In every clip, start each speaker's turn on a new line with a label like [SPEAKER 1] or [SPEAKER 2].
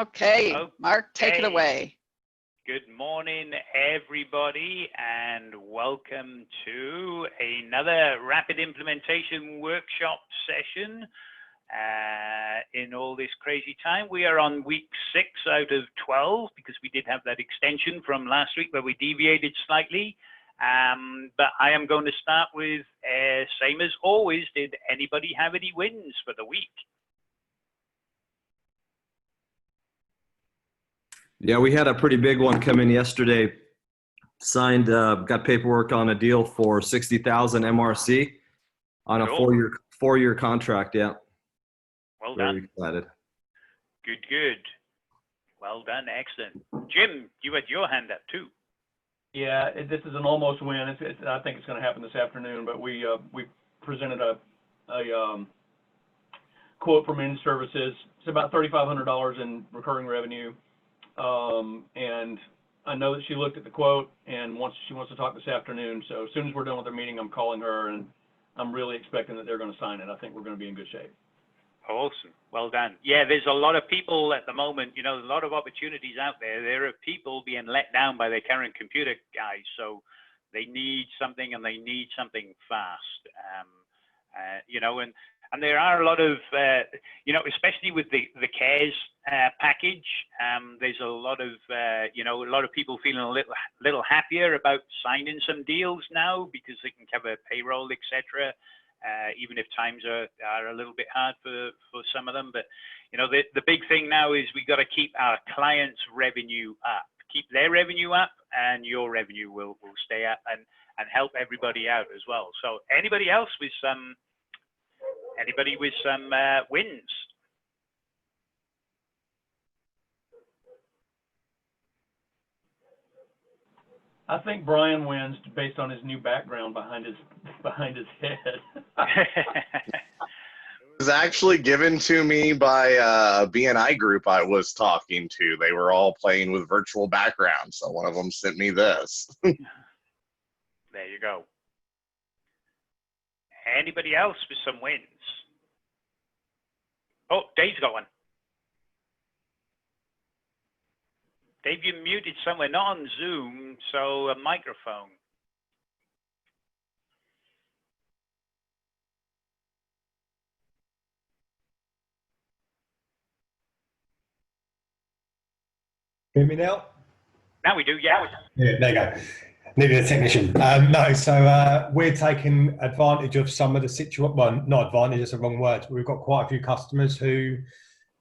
[SPEAKER 1] Okay, Mark, take it away.
[SPEAKER 2] Good morning, everybody, and welcome to another rapid implementation workshop session. In all this crazy time, we are on week 6 out of 12 because we did have that extension from last week where we deviated slightly. But I am going to start with, same as always, did anybody have any wins for the week?
[SPEAKER 3] Yeah, we had a pretty big one come in yesterday. Signed, got paperwork on a deal for 60,000 MRC on a four-year contract. Yeah.
[SPEAKER 2] Well done.
[SPEAKER 3] Very excited.
[SPEAKER 2] Good, good. Well done, excellent. Jim, you had your hand up too.
[SPEAKER 4] Yeah, this is an almost win. I think it's going to happen this afternoon. But we presented a quote from In Services. It's about $3,500 in recurring revenue. And I know that she looked at the quote and she wants to talk this afternoon. So as soon as we're done with the meeting, I'm calling her, and I'm really expecting that they're going to sign it. I think we're going to be in good shape.
[SPEAKER 2] Awesome. Well done. Yeah, there's a lot of people at the moment, you know, a lot of opportunities out there. There are people being let down by their current computer guys. So they need something, and they need something fast. You know, and there are a lot of, you know, especially with the CARES package, there's a lot of, you know, a lot of people feeling a little happier about signing some deals now because they can cover payroll, etc. Even if times are a little bit hard for some of them. But, you know, the big thing now is we got to keep our clients' revenue up. Keep their revenue up, and your revenue will stay up and help everybody out as well. So anybody else with some wins?
[SPEAKER 4] I think Brian wins based on his new background behind his head.
[SPEAKER 5] It was actually given to me by a BNI group I was talking to. They were all playing with virtual backgrounds, so one of them sent me this.
[SPEAKER 2] There you go. Anybody else with some wins? Oh, Dave's got one. Dave, you're muted somewhere, not on Zoom, so a microphone.
[SPEAKER 6] Hear me now?
[SPEAKER 2] Now we do, yeah.
[SPEAKER 6] Yeah, there you go. Needed a technician. No, so we're taking advantage of some of the situation. Well, not advantage, that's the wrong word. But we've got quite a few customers who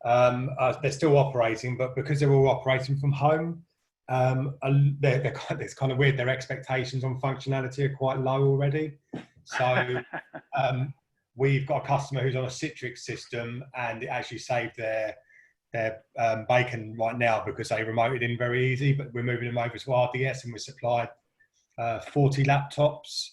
[SPEAKER 6] they're still operating, but because they're all operating from home, it's kind of weird. Their expectations on functionality are quite low already. So we've got a customer who's on a Citrix system, and it actually saved their bacon right now because they remoted in very easy. But we're moving them over to RDS, and we supplied 40 laptops,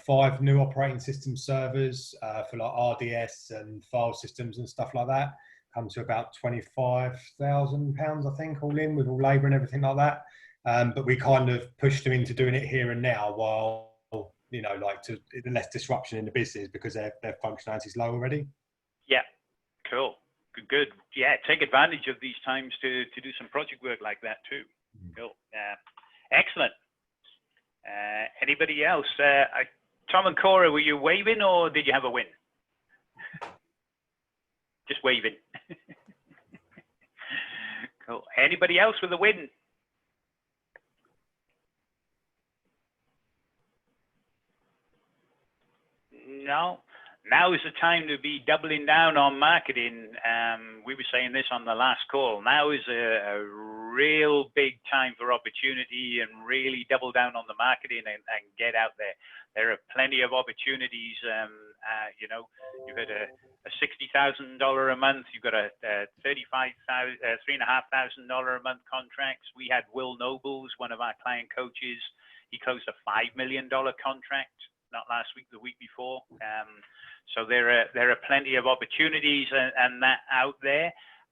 [SPEAKER 6] 5 new operating system servers for like RDS and file systems and stuff like that. Comes to about £25,000, I think, all in with all labour and everything like that. But we kind of pushed them into doing it here and now while, you know, like to less disruption in the business because their functionality is low already.
[SPEAKER 2] Yeah, cool. Good. Yeah, take advantage of these times to do some project work like that too. Cool. Excellent. Anybody else? Tom and Cora, were you waving or did you have a win? Just waving. Cool. Anybody else with a win? No. Now is the time to be doubling down on marketing. We were saying this on the last call. Now is a real big time for opportunity, and really double down on the marketing and get out there. There are plenty of opportunities. You know, you've got a $60,000 a month. You've got a $3,500 a month contracts. We had Will Nobles, one of our client coaches. He closed a $5 million contract, not last week, the week before. So there are plenty of opportunities and that out there.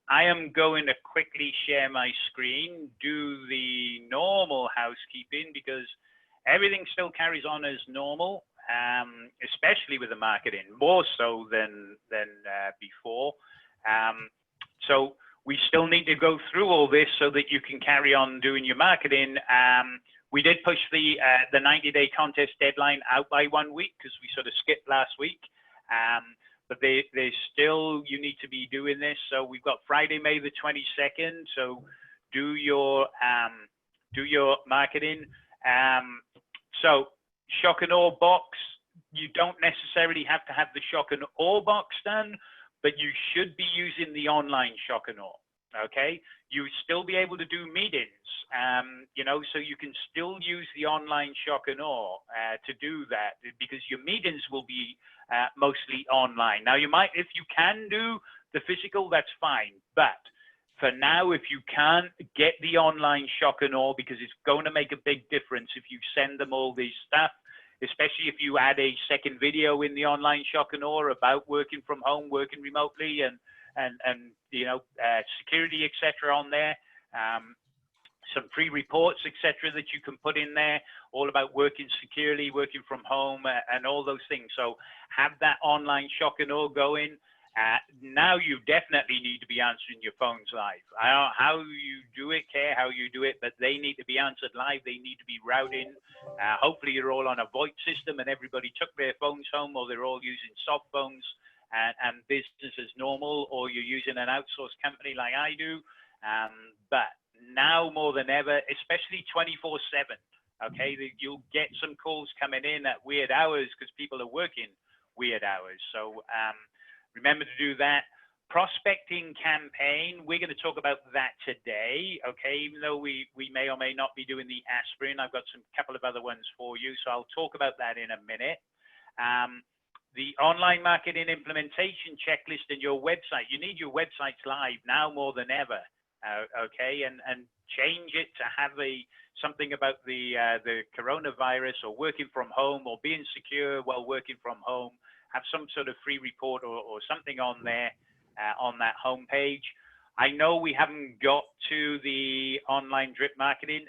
[SPEAKER 2] I am going to quickly share my screen, do the normal housekeeping because everything still carries on as normal, especially with the marketing, more so than before. So we still need to go through all this so that you can carry on doing your marketing. We did push the 90-day contest deadline out by 1 week because we sort of skipped last week. But they still, you need to be doing this. So we've got Friday, May the 22nd. So do your marketing. So shock and awe box, you don't necessarily have to have the shock and awe box done, but you should be using the online shock and awe. Okay, you would still be able to do meetings, you know, so you can still use the online shock and awe to do that, because your meetings will be mostly online. Now, you might, if you can do the physical, that's fine, but for now, if you can't, get the online shock and awe, because it's going to make a big difference if you send them all this stuff, especially if you add a second video in the online shock and awe about working from home, working remotely, and you know, security, etc. on there, some free reports, etc. that you can put in there, all about working securely, working from home, and all those things. So have that online shock and awe going. Now you definitely need to be answering your phones live. I don't know how you do it, how you do it, but they need to be answered live. They need to be routing. Hopefully you're all on a VoIP system and everybody took their phones home, or they're all using soft phones and business as normal, or you're using an outsourced company like I do. But now more than ever, especially 24/7, okay, you'll get some calls coming in at weird hours because people are working weird hours. So remember to do that. Prospecting campaign, we're going to talk about that today, okay? Even though we may or may not be doing the aspirin, I've got some couple of other ones for you, so I'll talk about that in a minute. The online marketing implementation checklist in your website. You need your websites live now more than ever, okay? And change it to have something about the coronavirus, or working from home, or being secure while working from home. Have some sort of free report or something on there on that homepage. I know we haven't got to the online drip marketing,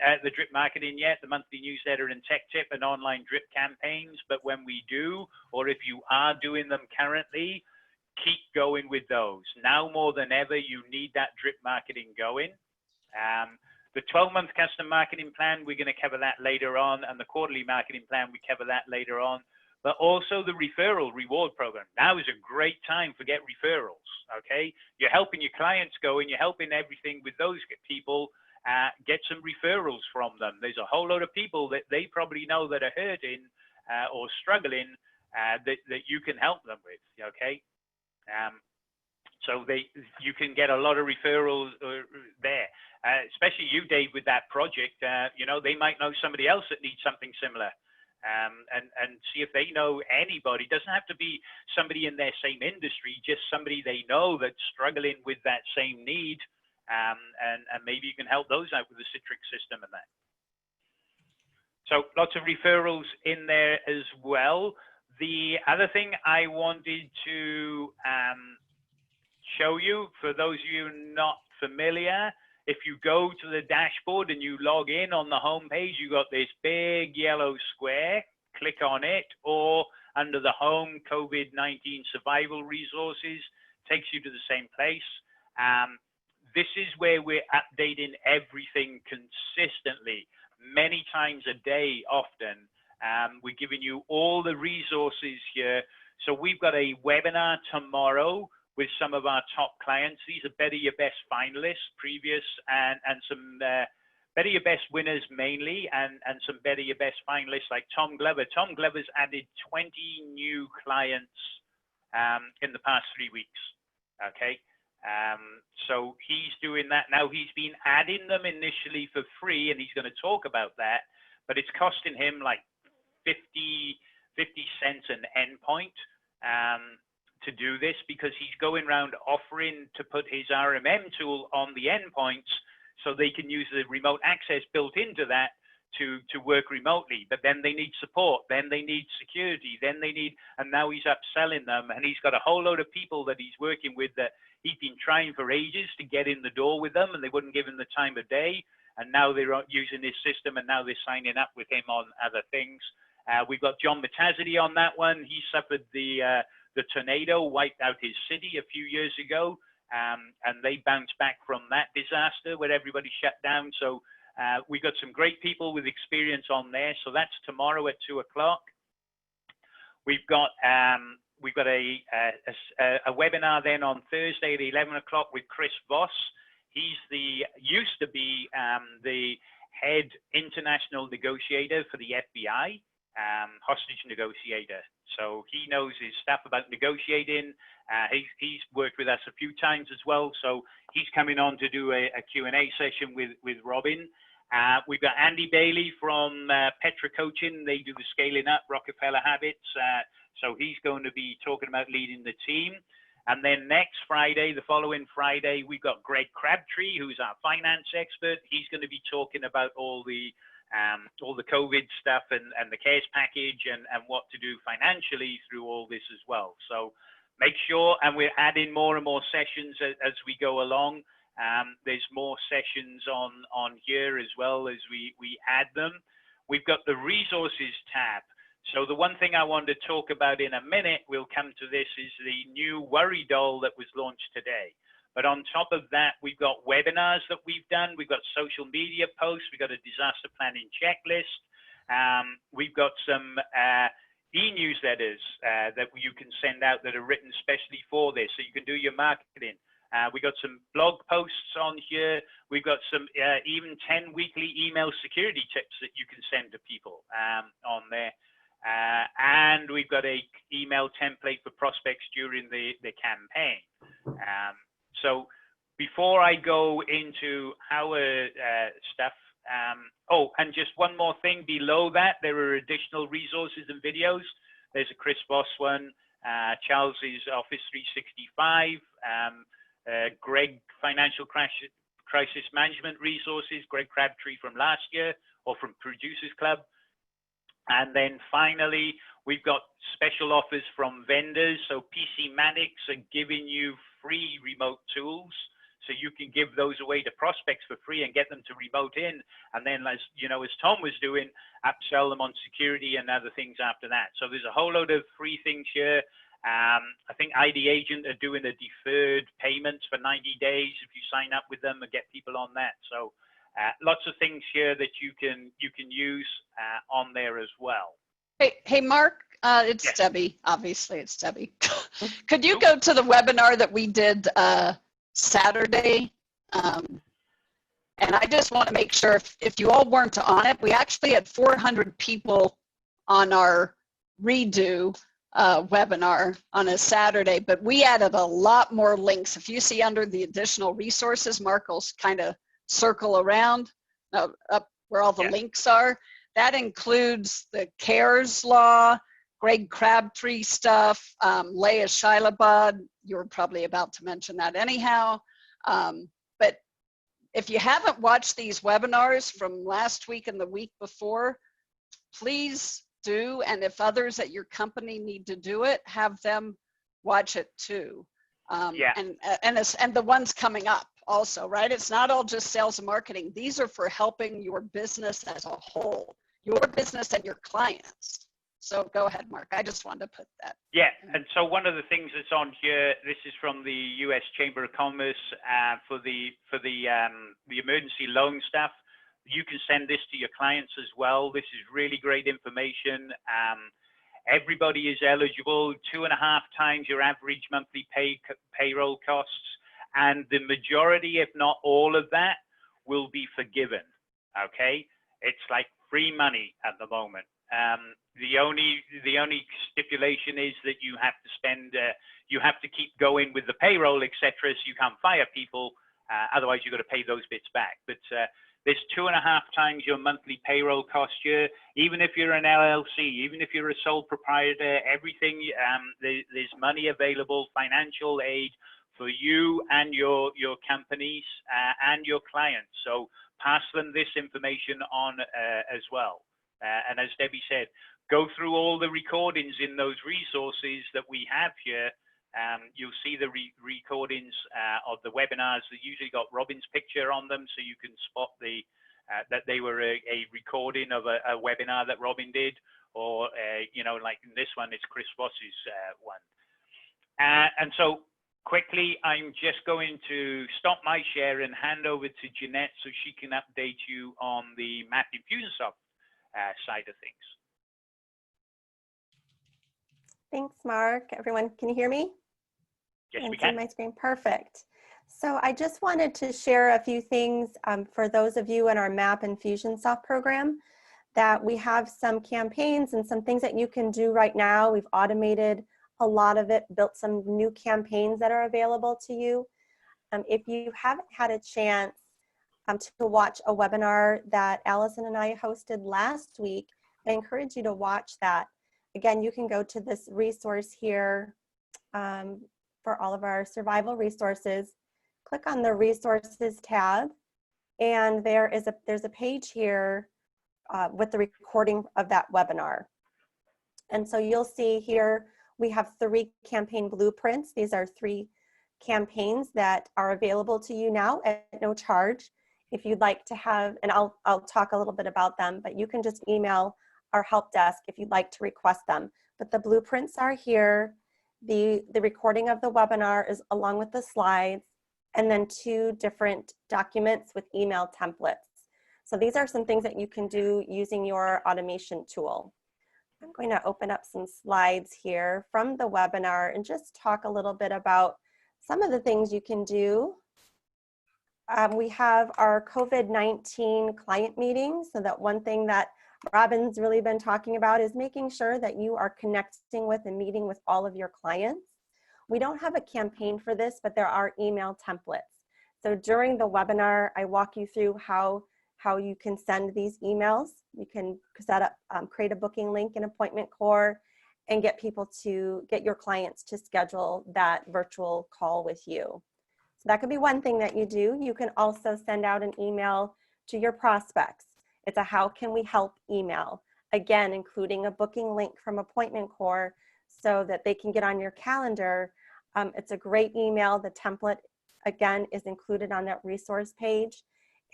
[SPEAKER 2] yet, the monthly newsletter and tech tip and online drip campaigns, but when we do, or if you are doing them currently, keep going with those. Now more than ever, you need that drip marketing going. The 12-month custom marketing plan, we're going to cover that later on, and the quarterly marketing plan, we cover that later on. But also the referral reward program. Now is a great time for get referrals, okay? You're helping your clients go, and you're helping everything with those people, get some referrals from them. There's a whole lot of people that they probably know that are hurting or struggling that you can help them with, okay? So you can get a lot of referrals there, especially you, Dave, with that project. You know, they might know somebody else that needs something similar. And see if they know anybody. It doesn't have to be somebody in their same industry, just somebody they know that's struggling with that same need, and maybe you can help those out with the Citrix system and that. So lots of referrals in there as well. The other thing I wanted to show you, for those of you not familiar, if you go to the dashboard and you log in on the home page, you got this big yellow square. Click on it, or under the home COVID-19 survival resources, takes you to the same place. This is where we're updating everything consistently, many times a day, often. We're giving you all the resources here. So we've got a webinar tomorrow with some of our top clients. These are Better Your Best finalists, previous, and some Better Your Best winners mainly, and some Better Your Best finalists like Tom Glover. Tom Glover's added 20 new clients in the past 3 weeks, okay? So he's doing that. Now he's been adding them initially for free, and he's gonna talk about that, but it's costing him like 50 cents an endpoint to do this, because he's going around offering to put his RMM tool on the endpoints so they can use the remote access built into that to work remotely. But then they need support, then they need security, then they need, and now he's upselling them, and he's got a whole load of people that he's working with that he's been trying for ages to get in the door with them, and they wouldn't give him the time of day, and now they're using this system, and now they're signing up with him on other things. We've got John Metazity on that one. He suffered the tornado, wiped out his city a few years ago, and they bounced back from that disaster where everybody shut down. So we got some great people with experience on there. So that's tomorrow at 2 o'clock. We've got a webinar then on Thursday at 11 o'clock with Chris Voss. He's used to be the head international negotiator for the FBI, hostage negotiator. So he knows his stuff about negotiating. He's worked with us a few times as well. So he's coming on to do a Q&A session with Robin. We've got Andy Bailey from Petra Coaching. They do the Scaling Up Rockefeller Habits. So he's going to be talking about leading the team. And then next Friday, the following Friday, we've got Greg Crabtree, who's our finance expert. He's going to be talking about all the COVID stuff and the CARES package and what to do financially through all this as well. So make sure, and we're adding more and more sessions as we go along. There's more sessions on here as well as we add them. We've got the resources tab. So the one thing I want to talk about in a minute, we'll come to this, is the new Worry Doll that was launched today. But on top of that, we've got webinars that we've done. We've got social media posts. We've got a disaster planning checklist. We've got some e-newsletters that you can send out that are written specially for this, so you can do your marketing. We got some blog posts on here. We've got some even 10 weekly email security tips that you can send to people on there. And we've got a email template for prospects during the campaign. So before I go into our stuff, oh, and just one more thing below that, there are additional resources and videos. There's a Chris Voss one, Charles's Office 365, Greg Financial Crisis Management Resources, Greg Crabtree from last year or from Producers Club. And then finally, we've got special offers from vendors. So PCmatics are giving you free remote tools. So you can give those away to prospects for free and get them to remote in. And then, as you know, as Tom was doing, upsell them on security and other things after that. So there's a whole load of free things here. I think ID Agent are doing a deferred payments for 90 days if you sign up with them and get people on that. So lots of things here that you can use on there as well.
[SPEAKER 1] Hey, Mark, it's
[SPEAKER 2] Yes.
[SPEAKER 1] Debbie. Obviously, it's Debbie. Could you go to the webinar that we did Saturday? And I just want to make sure if you all weren't on it, we actually had 400 people on our redo webinar on a Saturday, but we added a lot more links. If you see under the additional resources, Mark will kind of circle around up where all the links are. That includes the CARES law, Greg Crabtree stuff, Leah Shilabad, you were probably about to mention that anyhow. But if you haven't watched these webinars from last week and the week before, please do. And if others at your company need to do it, have them watch it too. And the ones coming up also, right? It's not all just sales and marketing. These are for helping your business as a whole, your business and your clients. So go ahead, Mark. I just wanted to put that.
[SPEAKER 2] Yeah, and so one of the things that's on here, this is from the U.S. Chamber of Commerce for the emergency loan stuff. You can send this to your clients as well. This is really great information. Everybody is eligible, 2.5 times your average monthly payroll costs, and the majority, if not all of that, will be forgiven. Okay, it's like free money at the moment. The only stipulation is that you have to spend, you have to keep going with the payroll, etc. So you can't fire people, otherwise you've got to pay those bits back. But there's 2.5 times your monthly payroll cost here. Even if you're an LLC, even if you're a sole proprietor, everything, there's money available, financial aid for you and your companies and your clients. So pass them this information on as well. And as Debbie said, go through all the recordings in those resources that we have here. You'll see the recordings of the webinars that usually got Robin's picture on them, so you can spot that they were a recording of a webinar that Robin did, or you know, like in this one, it's Chris Voss's one. And so quickly, I'm just going to stop my share and hand over to Jeanette so she can update you on the Map InfusionSoft side of things.
[SPEAKER 7] Thanks, Mark. Everyone, can you hear me?
[SPEAKER 2] Yes, we
[SPEAKER 7] See
[SPEAKER 2] can.
[SPEAKER 7] my screen. Perfect. So I just wanted to share a few things for those of you in our Map InfusionSoft program, that we have some campaigns and some things that you can do right now. We've automated a lot of it, built some new campaigns that are available to you. If you haven't had a chance to watch a webinar that Allison and I hosted last week, I encourage you to watch that. Again, you can go to this resource here for all of our survival resources. Click on the resources tab, and there's a page here with the recording of that webinar. And so you'll see here we have 3 campaign blueprints. These are 3 campaigns that are available to you now at no charge. If you'd like to have, and I'll talk a little bit about them, but you can just email our help desk if you'd like to request them. But the blueprints are here. The recording of the webinar is along with the slides, and then 2 different documents with email templates. So these are some things that you can do using your automation tool. I'm going to open up some slides here from the webinar and just talk a little bit about some of the things you can do. We have our COVID-19 client meetings, so that one thing that Robin's really been talking about is making sure that you are connecting with and meeting with all of your clients. We don't have a campaign for this, but there are email templates. So during the webinar, I walk you through how you can send these emails. You can set up, create a booking link in Appointment Core and get your clients to schedule that virtual call with you. So that could be one thing that you do. You can also send out an email to your prospects. It's a how can we help email. Again, including a booking link from Appointment Core so that they can get on your calendar. It's a great email. The template, again, is included on that resource page.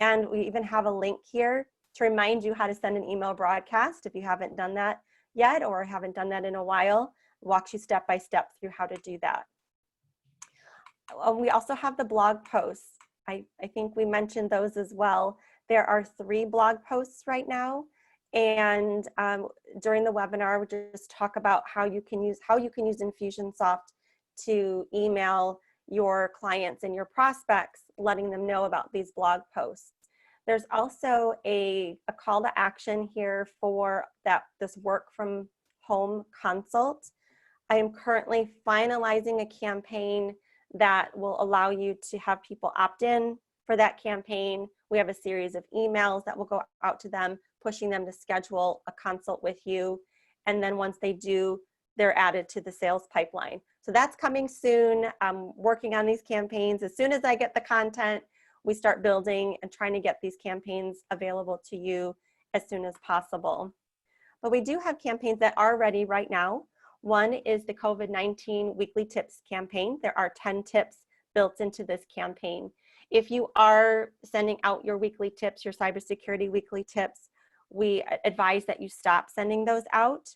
[SPEAKER 7] And we even have a link here to remind you how to send an email broadcast if you haven't done that yet or haven't done that in a while. It walks you step by step through how to do that. We also have the blog posts. I think we mentioned those as well. There are 3 blog posts right now, and during the webinar, we just talk about how you can use InfusionSoft to email your clients and your prospects, letting them know about these blog posts. There's also a call to action here for this work from home consult. I am currently finalizing a campaign that will allow you to have people opt in for that campaign. We have a series of emails that will go out to them, pushing them to schedule a consult with you. And then once they do, they're added to the sales pipeline. So that's coming soon. I'm working on these campaigns. As soon as I get the content, we start building and trying to get these campaigns available to you as soon as possible. But we do have campaigns that are ready right now. One is the COVID-19 Weekly Tips campaign. There are 10 tips built into this campaign. If you are sending out your weekly tips, your cybersecurity weekly tips, we advise that you stop sending those out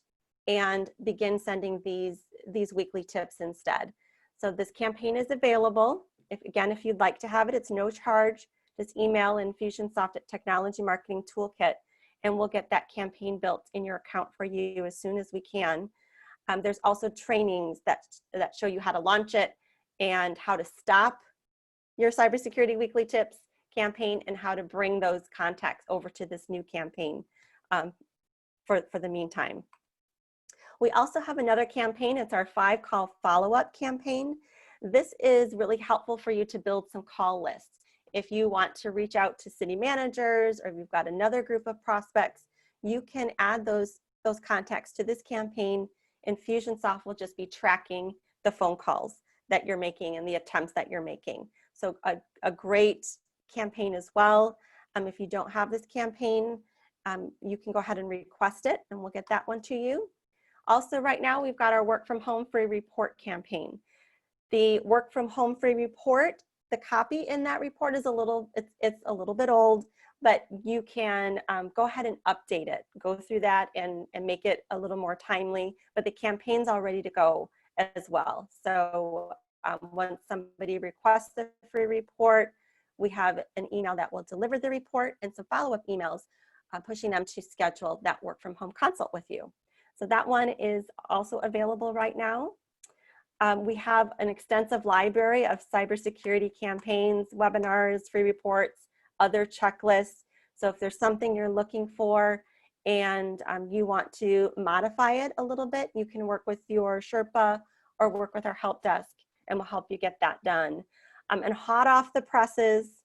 [SPEAKER 7] and begin sending these weekly tips instead. So this campaign is available. If you'd like to have it, it's no charge. Just email InfusionSoft at Technology Marketing Toolkit, and we'll get that campaign built in your account for you as soon as we can. There's also trainings that show you how to launch it and how to stop your cybersecurity weekly tips campaign and how to bring those contacts over to this new campaign for the meantime. We also have another campaign. It's our 5-call follow-up campaign. This is really helpful for you to build some call lists. If you want to reach out to city managers or if you've got another group of prospects, you can add those contacts to this campaign. InfusionSoft will just be tracking the phone calls that you're making and the attempts that you're making. So a great campaign as well. If you don't have this campaign, you can go ahead and request it and we'll get that one to you. Also right now we've got our work from home free report campaign. The work from home free report, the copy in that report is it's a little bit old, but you can go ahead and update it, go through that and make it a little more timely, but the campaign's all ready to go as well. So Once somebody requests a free report, we have an email that will deliver the report and some follow-up emails pushing them to schedule that work from home consult with you. So that one is also available right now. We have an extensive library of cybersecurity campaigns, webinars, free reports, other checklists. So if there's something you're looking for and you want to modify it a little bit, you can work with your Sherpa or work with our help desk, and we'll help you get that done. And hot off the presses,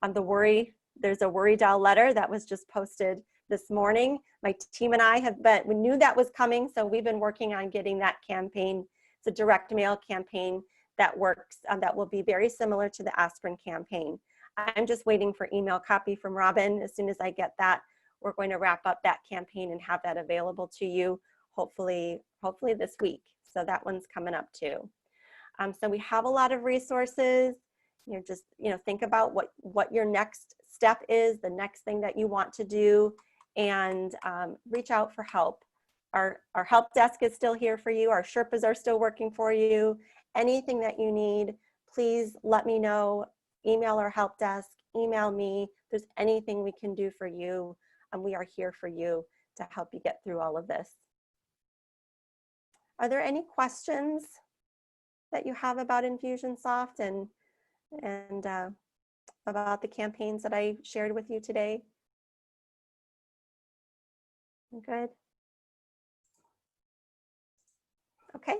[SPEAKER 7] there's a worry dial letter that was just posted this morning. My team and I we knew that was coming, so we've been working on getting that campaign. It's a direct mail campaign that works, that will be very similar to the aspirin campaign. I'm just waiting for email copy from Robin. As soon as I get that, we're going to wrap up that campaign and have that available to you, hopefully this week. So that one's coming up too. So we have a lot of resources. Just think about what your next step is, the next thing that you want to do, and reach out for help. Our help desk is still here for you. Our Sherpas are still working for you. Anything that you need, please let me know. Email our help desk, email me. If there's anything we can do for you, we are here for you to help you get through all of this. Are there any questions that you have about InfusionSoft and about the campaigns that I shared with you today? Good. Okay.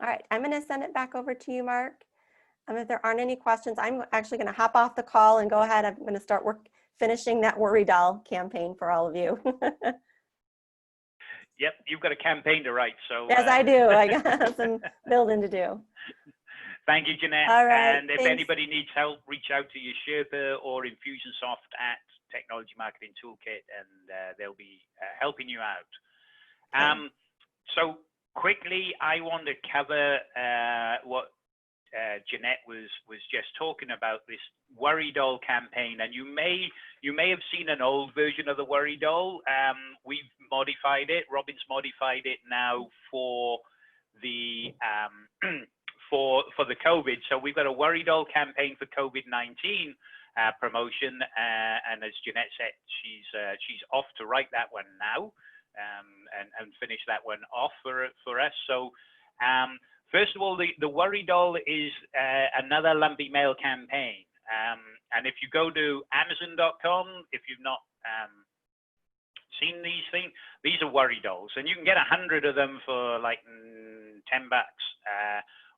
[SPEAKER 7] All right, I'm going to send it back over to you, Mark. If there aren't any questions, I'm actually going to hop off the call and go ahead. I'm going to start finishing that worry doll campaign for all of you.
[SPEAKER 2] Yep, you've got a campaign to write, so.
[SPEAKER 7] Yes, I do. I got some building to do.
[SPEAKER 2] Thank you, Jeanette.
[SPEAKER 7] All right,
[SPEAKER 2] and if
[SPEAKER 7] thanks.
[SPEAKER 2] Anybody needs help, reach out to your Sherpa or InfusionSoft at Technology Marketing Toolkit, and they'll be helping you out.
[SPEAKER 7] Okay.
[SPEAKER 2] So quickly, I want to cover what Jeanette was just talking about, this Worry Doll campaign. And you may have seen an old version of the Worry Doll. We've modified it. Robin's modified it now for the for the COVID. So we've got a Worry Doll campaign for COVID-19 promotion, and as Jeanette said, she's off to write that one now and finish that one off for us. So first of all, the Worry Doll is another lumpy mail campaign. And if you go to Amazon.com, if you've not seen these things, these are Worry Dolls, and you can get 100 of them for like $10,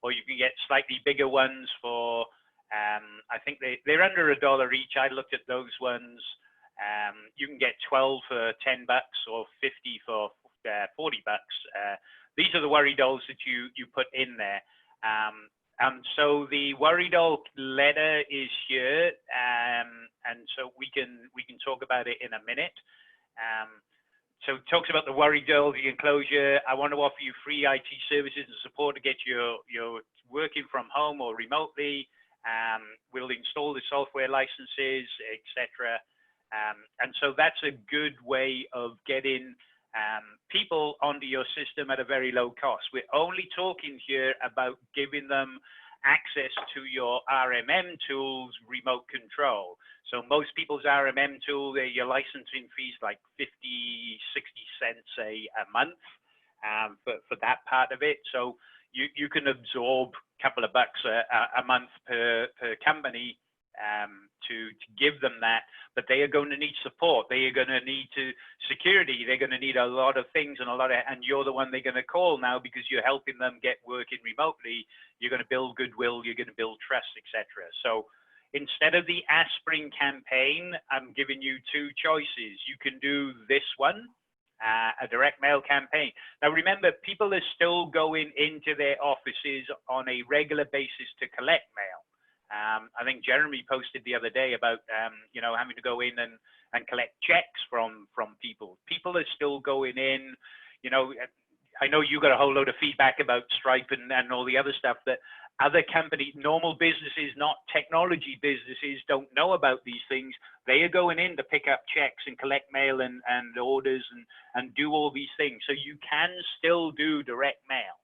[SPEAKER 2] or you can get slightly bigger ones for I think they're under $1 each. I looked at those ones. You can get 12 for $10 or 50 for $40. These are the Worry Dolls that you put in there. So the Worry Doll letter is here, and so we can talk about it in a minute. So it talks about the Worry Doll, the enclosure. I want to offer you free IT services and support to get your working from home or remotely. We'll install the software licenses, etc. And so that's a good way of getting people onto your system at a very low cost. We're only talking here about giving them access to your RMM tools, remote control. So most people's RMM tool, your licensing fees like 50, 60 cents a month for that part of it. So you can absorb a couple of bucks a month per company to give them that, but they are going to need support. They are going to need security. They're going to need a lot of things and you're the one they're going to call now because you're helping them get working remotely. You're going to build goodwill. You're going to build trust, etc. So instead of the aspirin campaign, I'm giving you two choices. You can do this one, a direct mail campaign. Now remember, people are still going into their offices on a regular basis to collect mail. I think Jeremy posted the other day about having to go in and collect checks from people. People are still going in. I know you got a whole load of feedback about Stripe and all the other stuff that other companies, normal businesses, not technology businesses, don't know about these things. They are going in to pick up checks and collect mail and orders and do all these things. So you can still do direct mail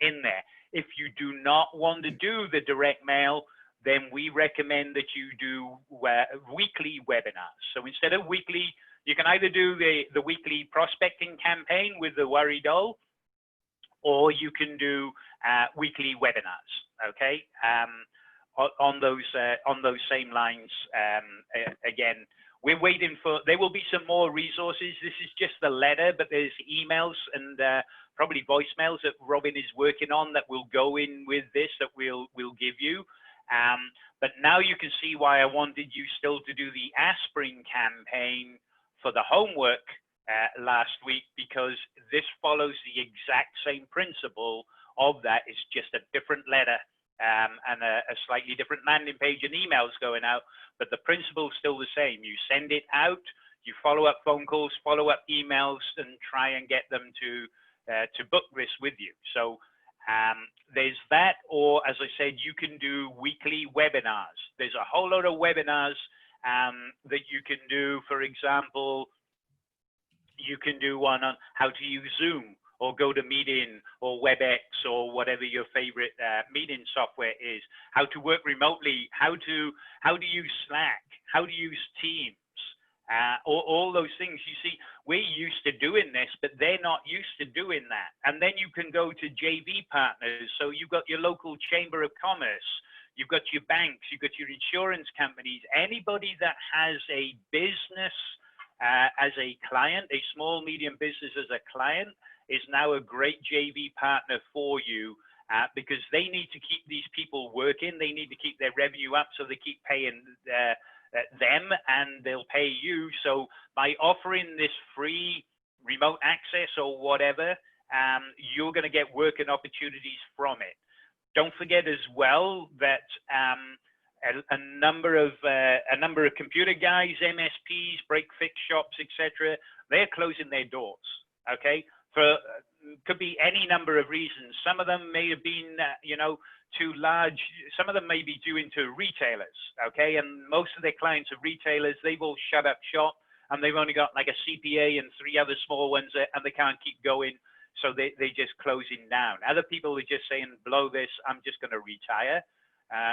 [SPEAKER 2] in there. If you do not want to do the direct mail, then we recommend that you do weekly webinars. So instead of weekly, you can either do the weekly prospecting campaign with the Worry Doll, or you can do weekly webinars, okay? On those same lines. Again, we're waiting for, there will be some more resources. This is just the letter, but there's emails and probably voicemails that Robin is working on that will go in with this, that we'll give you. But now you can see why I wanted you still to do the aspirin campaign for the homework last week, because this follows the exact same principle of that. It's just a different letter and a slightly different landing page and emails going out, but the principle is still the same. You send it out, you follow up phone calls, follow up emails, and try and get them to book this with you. So there's that, or as I said, you can do weekly webinars. There's a whole lot of webinars that you can do. For example, you can do one on how to use Zoom or GoToMeeting or WebEx or whatever your favorite meeting software is. How to work remotely, how to use Slack, how to use Teams, all those things. You see, we're used to doing this, but they're not used to doing that. And then you can go to JV partners. So you've got your local chamber of commerce, you've got your banks, you've got your insurance companies, anybody that has a business as a client, a small, medium business as a client, is now a great JV partner for you, because they need to keep these people working. They need to keep their revenue up, so they keep paying them, and they'll pay you. So by offering this free remote access or whatever, you're going to get working opportunities from it. Don't forget as well that a number of computer guys, MSPs, break-fix shops, etc., they're closing their doors. Okay, for could be any number of reasons. Some of them may have been, too large. Some of them may be due into retailers. Okay, and most of their clients are retailers. They've all shut up shop, and they've only got like a CPA and 3 other small ones, and they can't keep going. So they're just closing down. Other people are just saying, blow this, I'm just going to retire.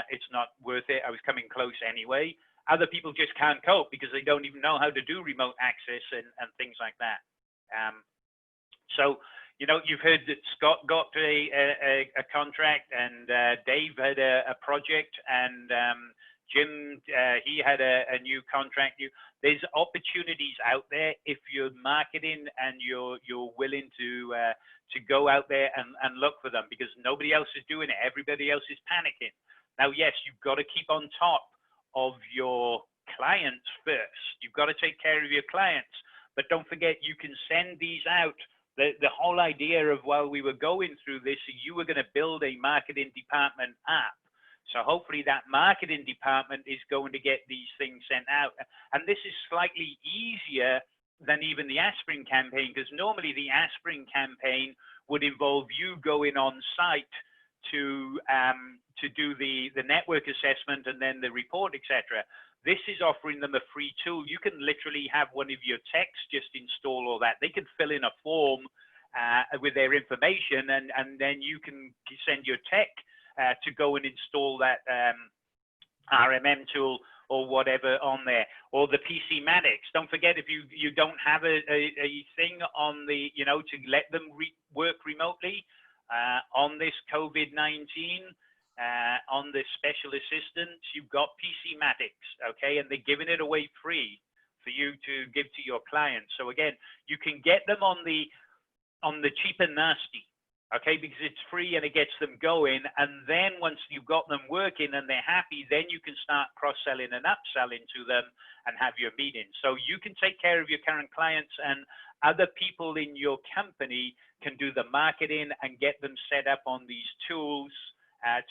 [SPEAKER 2] It's not worth it. I was coming close anyway. Other people just can't cope because they don't even know how to do remote access and things like that. So, you've heard that Scott got a contract, and Dave had a project, and Jim, he had a new contract. There's opportunities out there if you're marketing and you're willing to go out there and look for them, because nobody else is doing it. Everybody else is panicking. Now, yes, you've got to keep on top of your clients first. You've got to take care of your clients, but don't forget, you can send these out. The whole idea of while we were going through this, you were going to build a marketing department app. So hopefully that marketing department is going to get these things sent out. And this is slightly easier than even the aspirin campaign, because normally the aspirin campaign would involve you going on site to do the network assessment and then the report, etc. This is offering them a free tool. You can literally have one of your techs just install all that. They can fill in a form with their information, and then you can send your tech to go and install that RMM tool or whatever on there, or the PC-matics. Don't forget, if you don't have a thing on the, to let them work remotely on this COVID-19, on the special assistance, you've got PC-matics, okay? And they're giving it away free for you to give to your clients. So again, you can get them on the cheap and nasty, okay? Because it's free and it gets them going. And then once you've got them working and they're happy, then you can start cross-selling and upselling to them and have your meetings. So you can take care of your current clients, and other people in your company can do the marketing and get them set up on these tools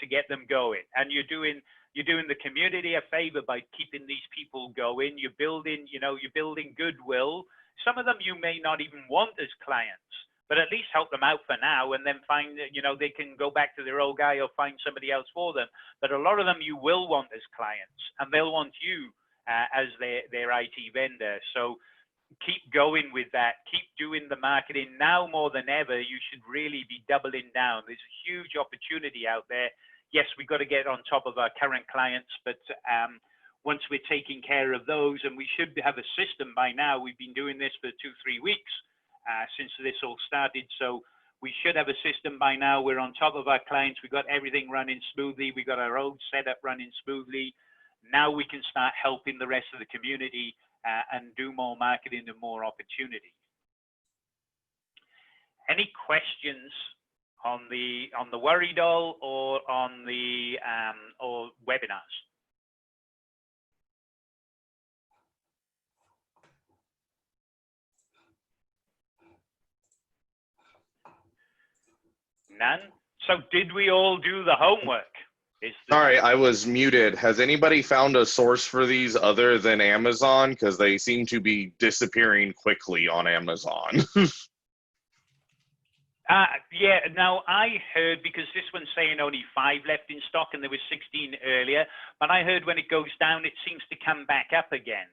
[SPEAKER 2] to get them going. And you're doing the community a favor by keeping these people going. You're building goodwill. Some of them you may not even want as clients, but at least help them out for now, and then find, you know, they can go back to their old guy or find somebody else for them. But a lot of them you will want as clients, and they'll want you as their IT vendor. So keep going with that. Keep doing the marketing. Now more than ever, you should really be doubling down. There's a huge opportunity out there. Yes, we've got to get on top of our current clients, but once we're taking care of those, and we should have a system by now. We've been doing this for 2-3 weeks since this all started, so we should have a system by now. We're on top of our clients. We've got everything running smoothly. We've got our old setup running smoothly. Now we can start helping the rest of the community and do more marketing and more opportunity. Any questions on the Worry Doll or on the or webinars? None. So did we all do the homework?
[SPEAKER 5] Sorry, I was muted. Has anybody found a source for these other than Amazon? Because they seem to be disappearing quickly on Amazon.
[SPEAKER 2] Yeah, now I heard, because this one's saying only 5 left in stock and there was 16 earlier, but I heard when it goes down, it seems to come back up again.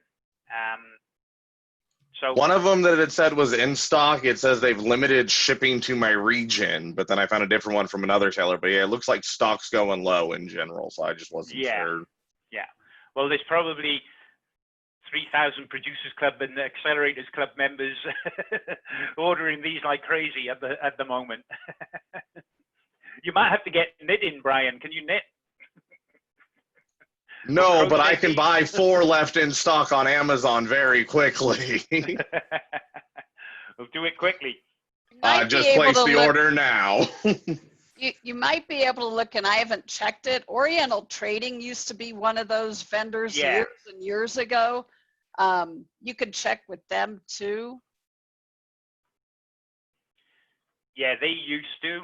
[SPEAKER 2] So
[SPEAKER 5] one of them that it said was in stock, it says they've limited shipping to my region, but then I found a different one from another seller. But yeah, it looks like stock's going low in general, so I just wasn't sure.
[SPEAKER 2] Yeah, well, there's probably 3,000 Producers Club and Accelerators Club members ordering these like crazy at the moment. You might have to get knitting, Brian. Can you knit?
[SPEAKER 5] No, but I can buy 4 left in stock on Amazon very quickly.
[SPEAKER 2] We'll do it quickly.
[SPEAKER 5] Just place the order now.
[SPEAKER 1] You might be able to look, and I haven't checked it. Oriental Trading used to be one of those vendors years and years ago. You could check with them too.
[SPEAKER 2] Yeah, they used to.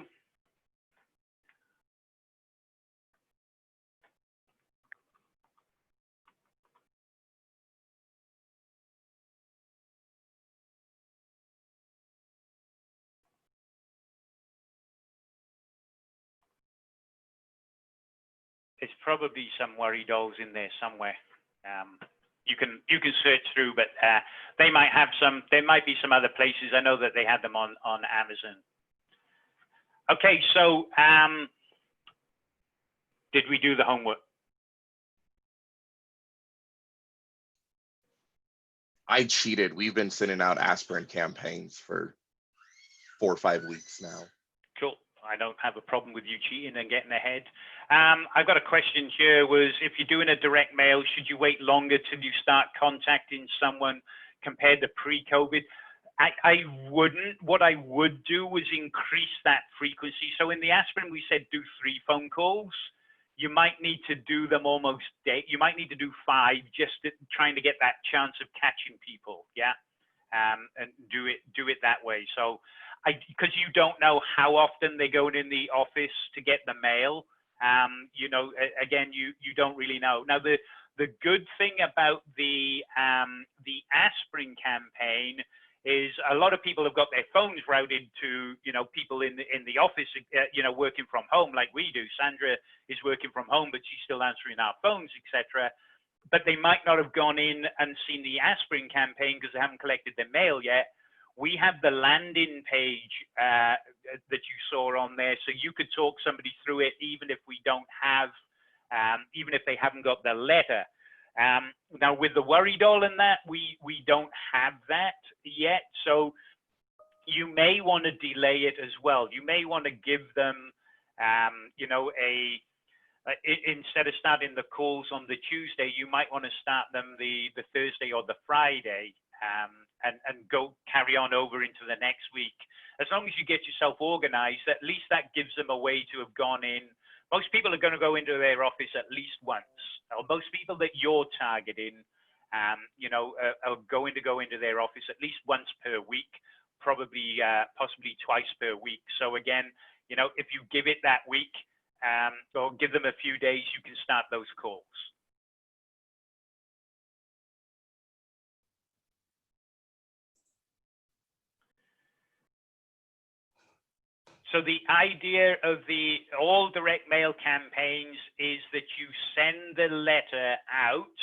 [SPEAKER 2] There's probably some Worry Dolls in there somewhere. You can search through, but they might have some. There might be some other places. I know that they had them on Amazon. Okay, so did we do the homework?
[SPEAKER 5] I cheated. We've been sending out aspirin campaigns for 4 or 5 weeks now.
[SPEAKER 2] Cool. I don't have a problem with you cheating and getting ahead. I've got a question here, was if you're doing a direct mail, should you wait longer till you start contacting someone compared to pre-COVID? I wouldn't. What I would do was increase that frequency. So in the aspirin, we said do 3 phone calls. You might need to do them almost day. You might need to do 5, just trying to get that chance of catching people. Yeah. And do it that way. So because you don't know how often they're going in the office to get the mail. You know, again, you don't really know. Now, the good thing about the aspirin campaign is a lot of people have got their phones routed to, you know, people in the office, you know, working from home like we do. Sandra is working from home, but she's still answering our phones, etc. But they might not have gone in and seen the aspirin campaign because they haven't collected their mail yet. We have the landing page that you saw on there, so you could talk somebody through it, even if we don't have, even if they haven't got the letter. Now with the Worry Doll and that, we don't have that yet, so you may want to delay it as well. You may want to give them, you know, instead of starting the calls on the Tuesday, you might want to start them the Thursday or the Friday. And go carry on over into the next week. As long as you get yourself organized, at least that gives them a way to have gone in. Most people are going to go into their office at least once. Or most people that you're targeting, you know, are going to go into their office at least once per week, probably possibly twice per week. So again, you know, if you give it that week or give them a few days, you can start those calls. So the idea of the all direct mail campaigns is that you send the letter out.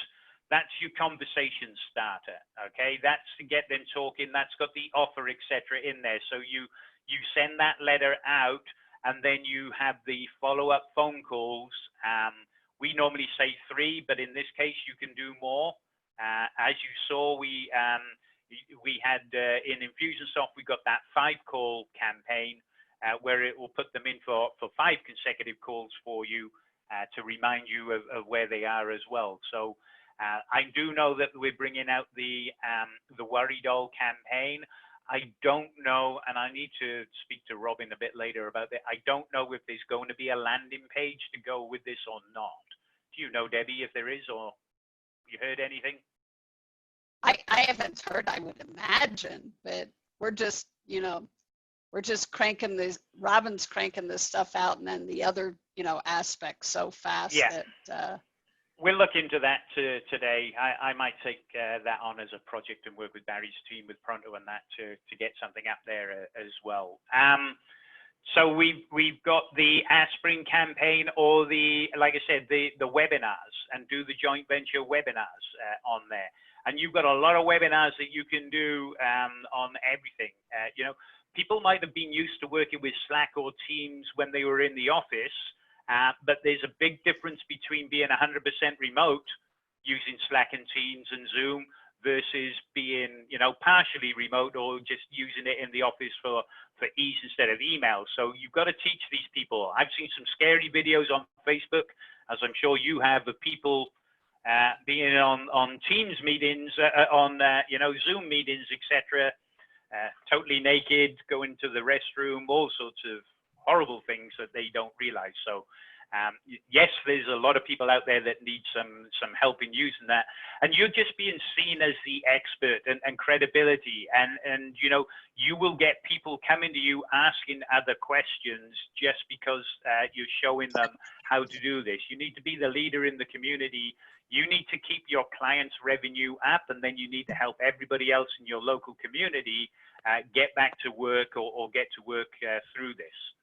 [SPEAKER 2] That's your conversation starter, okay? That's to get them talking. That's got the offer, etc. in there. So you send that letter out, and then you have the follow-up phone calls. We normally say 3, but in this case, you can do more. As you saw, we had in InfusionSoft, we got that 5-call campaign where it will put them in for 5 consecutive calls for you to remind you of where they are as well. So I do know that we're bringing out the Worry Doll campaign. I don't know, and I need to speak to Robin a bit later about that. I don't know if there's going to be a landing page to go with this or not. Do you know, Debbie, if there is, or you heard anything?
[SPEAKER 1] I haven't heard, I would imagine, but we're just, you know, we're just cranking this, Robin's cranking this stuff out, and then the other, you know, aspects so fast that
[SPEAKER 2] we'll look into that today. I might take that on as a project and work with Barry's team with Pronto and that to get something up there as well. So we've got the aspirin campaign, or like I said, the webinars, and do the joint venture webinars on there. And you've got a lot of webinars that you can do on everything. You know, people might have been used to working with Slack or Teams when they were in the office. But there's a big difference between being 100% remote using Slack and Teams and Zoom versus being, you know, partially remote or just using it in the office for ease instead of email. So you've got to teach these people. I've seen some scary videos on Facebook, as I'm sure you have, of people being on Teams meetings, you know, Zoom meetings, etc., totally naked, going to the restroom, all sorts of horrible things that they don't realize. So yes, there's a lot of people out there that need some help in using that, and you're just being seen as the expert and credibility, and you know, you will get people coming to you asking other questions just because you're showing them how to do this. You need to be the leader in the community. You need to keep your clients' revenue up, and then you need to help everybody else in your local community get back to work or get to work through this.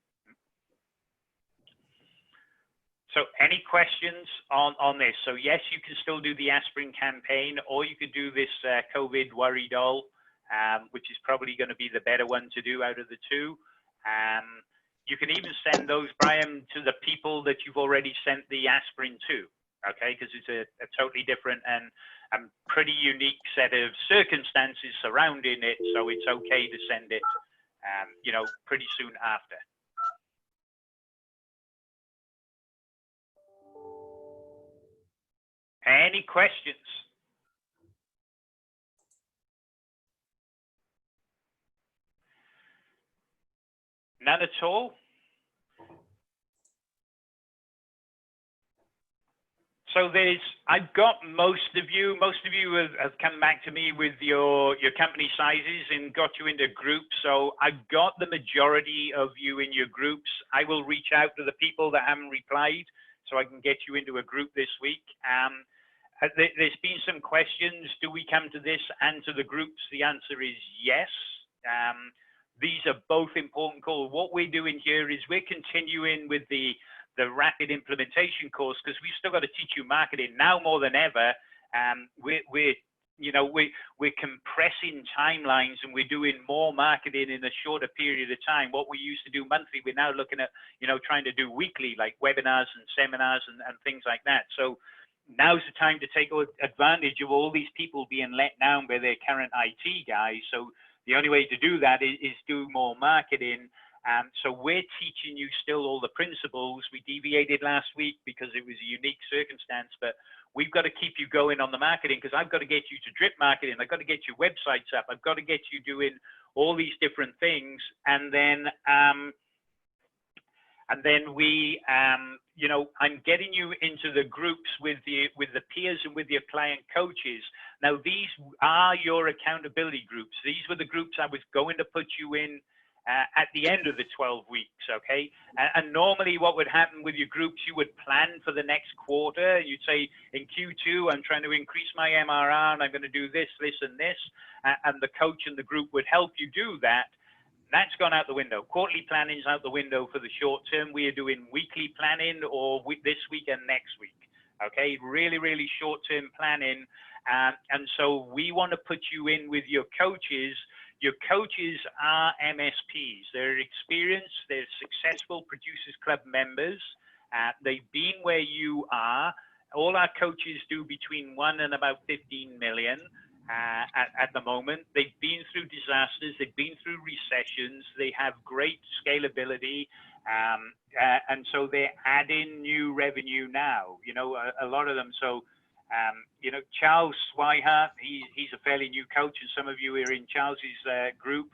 [SPEAKER 2] So any questions on this? So yes, you can still do the aspirin campaign, or you could do this COVID Worry Doll, which is probably going to be the better one to do out of the two. You can even send those, Brian, to the people that you've already sent the aspirin to, okay? Because it's a totally different and pretty unique set of circumstances surrounding it, so it's okay to send it, you know, pretty soon after. Any questions? None at all? So I've got most of you have come back to me with your company sizes and got you into groups. So I've got the majority of you in your groups. I will reach out to the people that haven't replied so I can get you into a group this week. There's been some questions. Do we come to this and to the groups? The answer is yes. These are both important calls. What we're doing here is we're continuing with the rapid implementation course, because we've still got to teach you marketing now more than ever. We're compressing timelines, and we're doing more marketing in a shorter period of time. What we used to do monthly, we're now looking at, you know, trying to do weekly, like webinars and seminars and things like that. So now's the time to take advantage of all these people being let down by their current IT guys. So the only way to do that is do more marketing. So we're teaching you still all the principles. We deviated last week because it was a unique circumstance, but we've got to keep you going on the marketing, because I've got to get you to drip marketing. I've got to get your websites up. I've got to get you doing all these different things. And then we, you know, I'm getting you into the groups with the peers and with your client coaches. Now, these are your accountability groups. These were the groups I was going to put you in at the end of the 12 weeks, okay? And normally what would happen with your groups, you would plan for the next quarter. You'd say, in Q2, I'm trying to increase my MRR, and I'm going to do this, this, and this. And the coach and the group would help you do that. That's gone out the window. Quarterly planning's out the window for the short term. We are doing weekly planning, or this week and next week. Okay, really, really short-term planning. And so we want to put you in with your coaches. Your coaches are MSPs. They're experienced, they're successful Producers Club members. They've been where you are. All our coaches do between 1 and about 15 million at the moment. They've been through disasters, they've been through recessions, they have great scalability. And so they're adding new revenue now, you know, a lot of them. So, you know, Charles Swihart, he's a fairly new coach, and some of you are in Charles's group.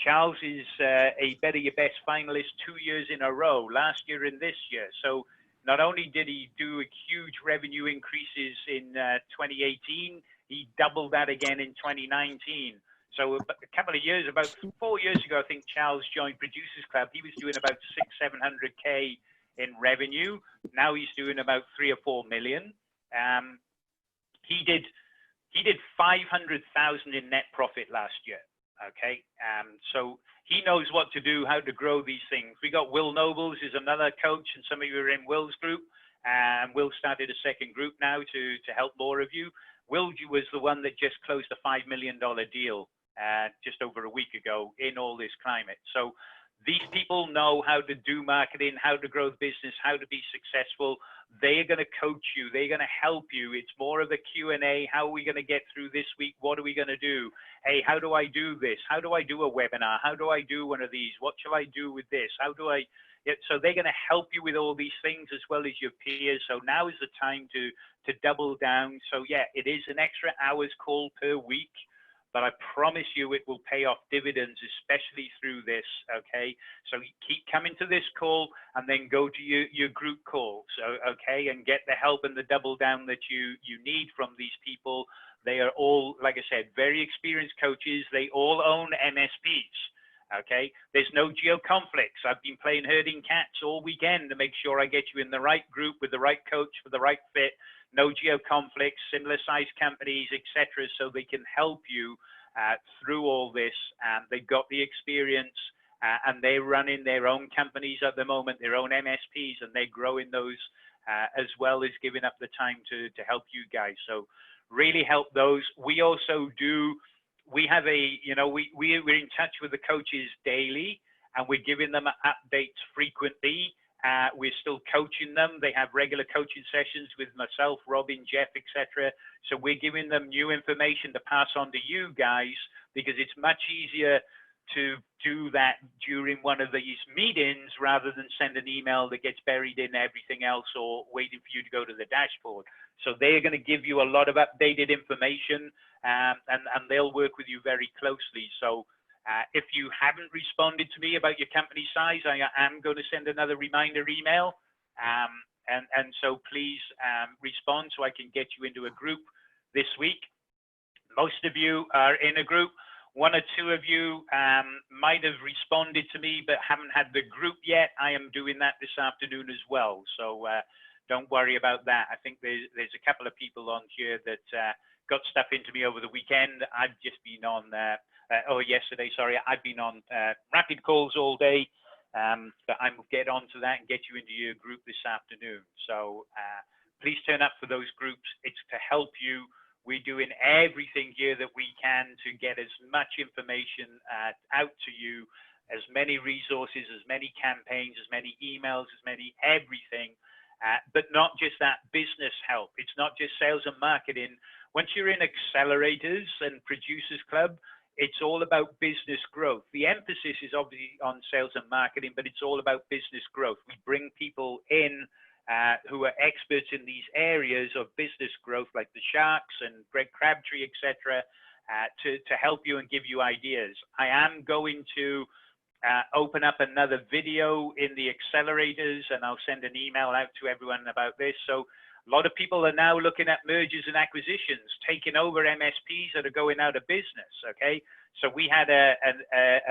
[SPEAKER 2] Charles is a Better Your Best finalist 2 years in a row, last year and this year. So not only did he do huge revenue increases in 2018, he doubled that again in 2019. So a couple of years, about 4 years ago, I think Charles joined Producers Club. He was doing about 600-700K in revenue. Now he's doing about 3 or 4 million. He did 500,000 in net profit last year. Okay, so he knows what to do, how to grow these things. We got Will Nobles is another coach, and some of you are in Will's group. And Will started a second group now to help more of you. Will was the one that just closed a $5 million deal just over a week ago in all this climate. So these people know how to do marketing, how to grow the business, how to be successful. They're going to coach you. They're going to help you. It's more of a Q&A. How are we going to get through this week? What are we going to do? Hey, how do I do this? How do I do a webinar? How do I do one of these? What shall I do with this? How do I? So they're going to help you with all these things as well as your peers. So now is the time to double down. So yeah, it is an extra hours call per week, but I promise you it will pay off dividends, especially through this, okay? So keep coming to this call and then go to your group calls, okay? And get the help and the double down that you need from these people. They are all, like I said, very experienced coaches. They all own MSPs, okay? There's no geo conflicts. I've been playing herding cats all weekend to make sure I get you in the right group with the right coach for the right fit. No geo conflicts, similar size companies, etc., so they can help you through all this. They've got the experience, and they're running their own companies at the moment, their own MSPs, and they're growing those as well as giving up the time to help you guys. So really help those. We also do, we have a, you know, we're in touch with the coaches daily, and we're giving them updates frequently. We're still coaching them. They have regular coaching sessions with myself, Robin, Jeff, etc. So we're giving them new information to pass on to you guys, because it's much easier to do that during one of these meetings rather than send an email that gets buried in everything else or waiting for you to go to the dashboard. So they're going to give you a lot of updated information, and they'll work with you very closely. So if you haven't responded to me about your company size, I am going to send another reminder email. And so please respond so I can get you into a group this week. Most of you are in a group. One or two of you might have responded to me but haven't had the group yet. I am doing that this afternoon as well. So don't worry about that. I think there's a couple of people on here that got stuff into me over the weekend. I've just been on yesterday, sorry. I've been on rapid calls all day, but I will get onto that and get you into your group this afternoon. So please turn up for those groups. It's to help you. We're doing everything here that we can to get as much information out to you, as many resources, as many campaigns, as many emails, as many everything, but not just that business help. It's not just sales and marketing. Once you're in accelerators and Producers Club, it's all about business growth. The emphasis is obviously on sales and marketing, but it's all about business growth. We bring people in who are experts in these areas of business growth, like the Sharks and Greg Crabtree, etc., to help you and give you ideas. I am going to open up another video in the accelerators, and I'll send an email out to everyone about this. So a lot of people are now looking at mergers and acquisitions, taking over MSPs that are going out of business, okay? So we had a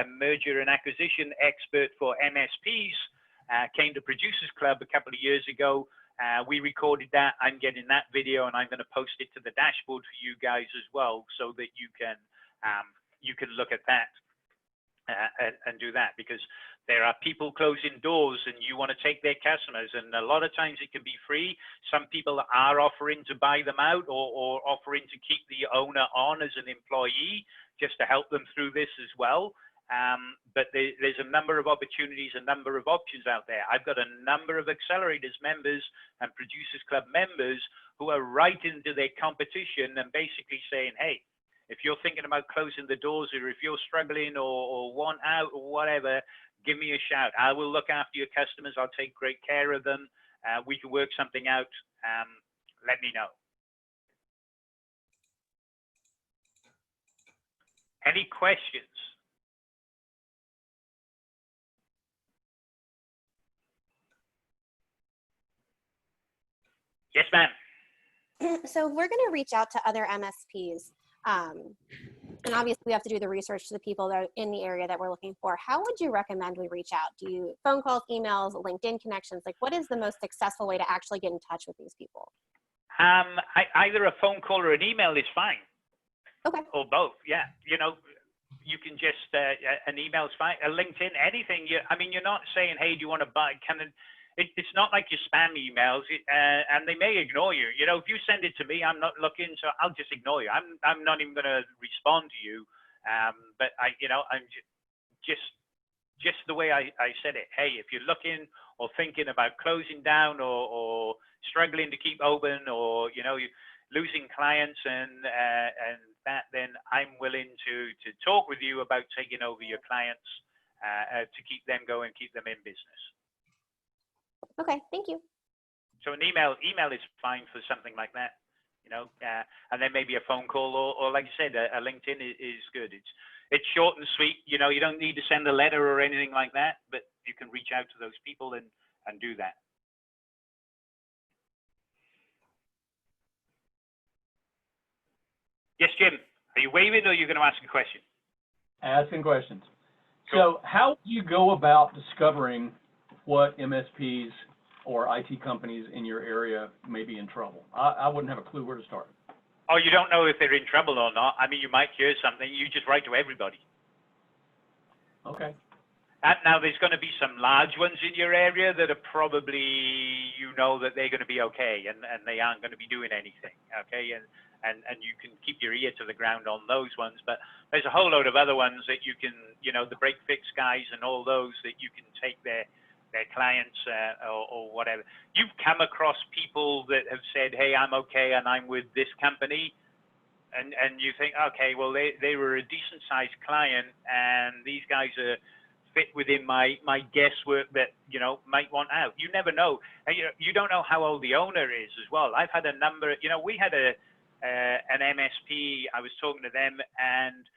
[SPEAKER 2] merger and acquisition expert for MSPs, came to Producers Club a couple of years ago. We recorded that. I'm getting that video, and I'm going to post it to the dashboard for you guys as well, so that you can look at that. and do that, because there are people closing doors and you want to take their customers, and a lot of times it can be free. Some people are offering to buy them out, or offering to keep the owner on as an employee just to help them through this as well. But there's a number of opportunities, a number of options out there. I've got a number of accelerators members and Producers Club members who are right into their competition and basically saying, hey, if you're thinking about closing the doors, or if you're struggling or want out or whatever, give me a shout. I will look after your customers. I'll take great care of them. We can work something out. Let me know. Any questions? Yes, ma'am.
[SPEAKER 8] So we're going to reach out to other MSPs. And obviously we have to do the research to the people that are in the area that we're looking for. How would you recommend we reach out? Do you phone calls, emails, LinkedIn connections? Like, what is the most successful way to actually get in touch with these people?
[SPEAKER 2] Either a phone call or an email is fine.
[SPEAKER 8] Okay.
[SPEAKER 2] Or both, yeah. You know, you can just, an email is fine. A LinkedIn, anything. I mean, you're not saying, hey, do you want to buy? It's not like your spam emails, and they may ignore you. You know, if you send it to me, I'm not looking, so I'll just ignore you. I'm not even going to respond to you. But I'm just the way I said it. Hey, if you're looking or thinking about closing down or struggling to keep open, or you're losing clients and that, then I'm willing to talk with you about taking over your clients to keep them going, keep them in business.
[SPEAKER 8] Okay, thank you.
[SPEAKER 2] So an email is fine for something like that, and then maybe a phone call, or like I said, a LinkedIn is good. It's short and sweet. You don't need to send a letter or anything like that, but you can reach out to those people and do that. Yes, Jim, are you waving, or are you going to ask a question?
[SPEAKER 4] Asking questions.
[SPEAKER 2] Cool.
[SPEAKER 4] So how do you go about discovering what MSPs or IT companies in your area may be in trouble? I wouldn't have a clue where to start.
[SPEAKER 2] Oh, you don't know if they're in trouble or not. I mean, you might hear something. You just write to everybody.
[SPEAKER 4] Okay.
[SPEAKER 2] And now there's going to be some large ones in your area that are probably, that they're going to be okay, and they aren't going to be doing anything, okay? And you can keep your ear to the ground on those ones. But there's a whole load of other ones that you can, the break fix guys and all those, that you can take their clients or whatever. You've come across people that have said, hey, I'm okay and I'm with this company, and you think, okay, well, they were a decent sized client, and these guys are fit within my guesswork that might want out. You never know. And, you don't know how old the owner is as well. I've had a number. We had an MSP. I was talking to them, and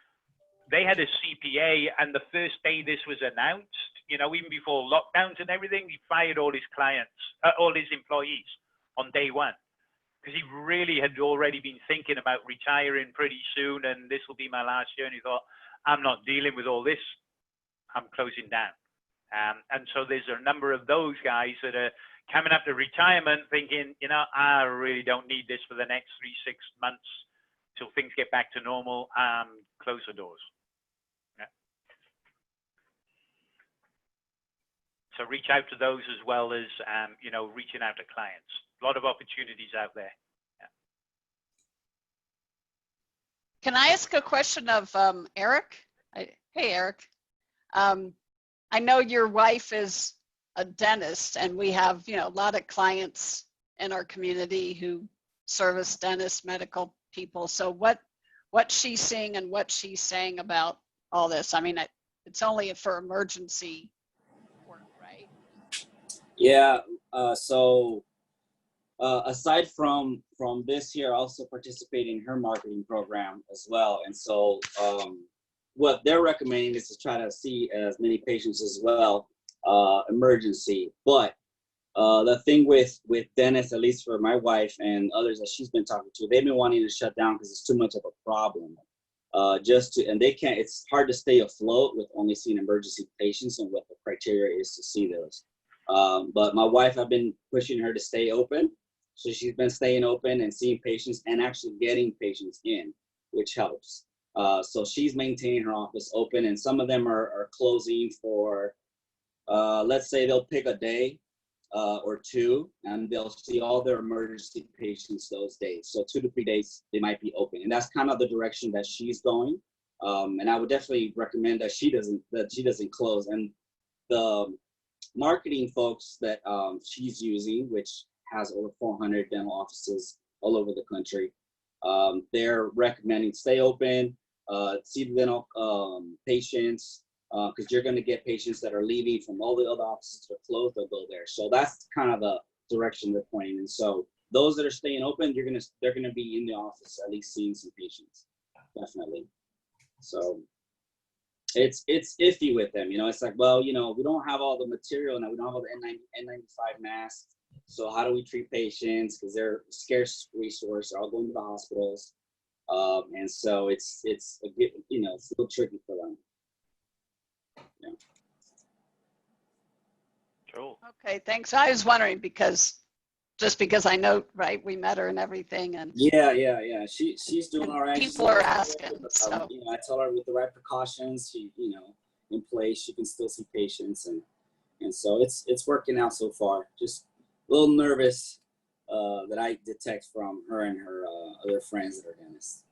[SPEAKER 2] they had a CPA, and the first day this was announced, even before lockdowns and everything, he fired all his clients, all his employees on day one, because he really had already been thinking about retiring pretty soon, and this will be my last year. And he thought, I'm not dealing with all this. I'm closing down. And so there's a number of those guys that are coming up to retirement thinking, I really don't need this for the next 3-6 months till things get back to normal. Close the doors. So reach out to those as well as, reaching out to clients. A lot of opportunities out there. Yeah.
[SPEAKER 1] Can I ask a question of Eric? Hey, Eric. I know your wife is a dentist, and we have, a lot of clients in our community who service dentists, medical people. So what she's seeing and what she's saying about all this, I mean, it's only for emergency work, right?
[SPEAKER 9] Yeah. So aside from this here, I also participate in her marketing program as well. And so what they're recommending is to try to see as many patients as well, emergency. But the thing with dentists, at least for my wife and others that she's been talking to, they've been wanting to shut down because it's too much of a problem. And they can't, it's hard to stay afloat with only seeing emergency patients and what the criteria is to see those. But my wife, I've been pushing her to stay open. So she's been staying open and seeing patients and actually getting patients in, which helps. So she's maintaining her office open, and some of them are closing for, let's say they'll pick a day or two, and they'll see all their emergency patients those days. So 2 to 3 days they might be open, and that's kind of the direction that she's going. And I would definitely recommend that she doesn't close. And the marketing folks that she's using, which has over 400 dental offices all over the country, they're recommending stay open, see the dental patients, because you're going to get patients that are leaving from all the other offices that are closed, they'll go there. So that's kind of the direction they're pointing. And so those that are staying open, they're gonna be in the office at least seeing some patients, definitely. So it's iffy with them, you know. It's like, well, you know, we don't have all the material now, we don't have all the N95 masks. So how do we treat patients? Because they're a scarce resource, they're all going to the hospitals. And so it's a bit, you know, it's a little tricky for them. Yeah.
[SPEAKER 2] Cool.
[SPEAKER 1] Okay, thanks. I was wondering because I know, right, we met her and everything, and
[SPEAKER 9] Yeah. She's doing
[SPEAKER 1] and
[SPEAKER 9] all right.
[SPEAKER 1] people are asking, so.
[SPEAKER 9] You know, I tell her with the right precautions, she, you know, in place, she can still see patients, and so it's working out so far. Just a little nervous that I detect from her and her other friends that are dentists.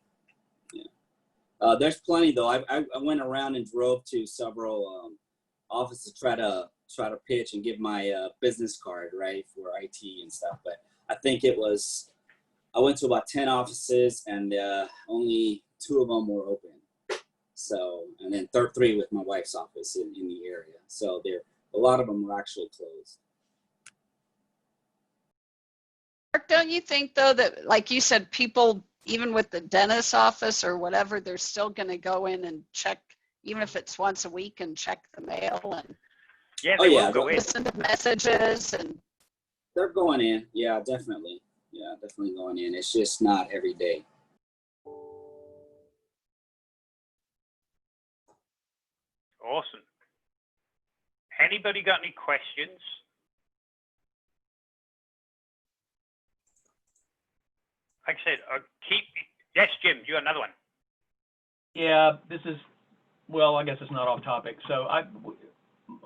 [SPEAKER 9] Yeah. There's plenty though. I went around and drove to several offices to try to pitch and give my business card, right, for IT and stuff. But I think I went to about 10 offices, and only 2 of them were open. So, and then 3 with my wife's office in the area. So a lot of them were actually closed.
[SPEAKER 1] Mark, don't you think though that, like you said, people, even with the dentist's office or whatever, they're still going to go in and check, even if it's once a week, and check the mail and
[SPEAKER 2] Yeah, they will go in.
[SPEAKER 1] listen to messages and.
[SPEAKER 9] They're going in. Yeah, definitely. Yeah, definitely going in. It's just not every day.
[SPEAKER 2] Awesome. Anybody got any questions? Like I said, yes, Jim, you got another one.
[SPEAKER 4] Yeah, this is, well, I guess it's not off topic. So